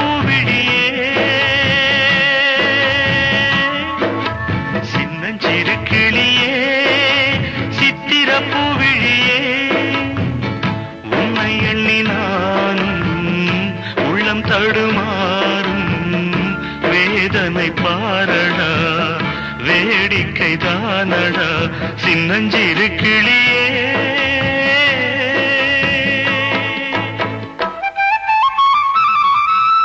பூவிழியே சின்னஞ்சிறு கிளியே சித்திர பூவிழியே உன்னை எண்ணி நானும் உள்ளம் தடுமாறும் வேதனை பாரடா வேடிக்கை தானடா சின்னஞ்சிறு கிளியே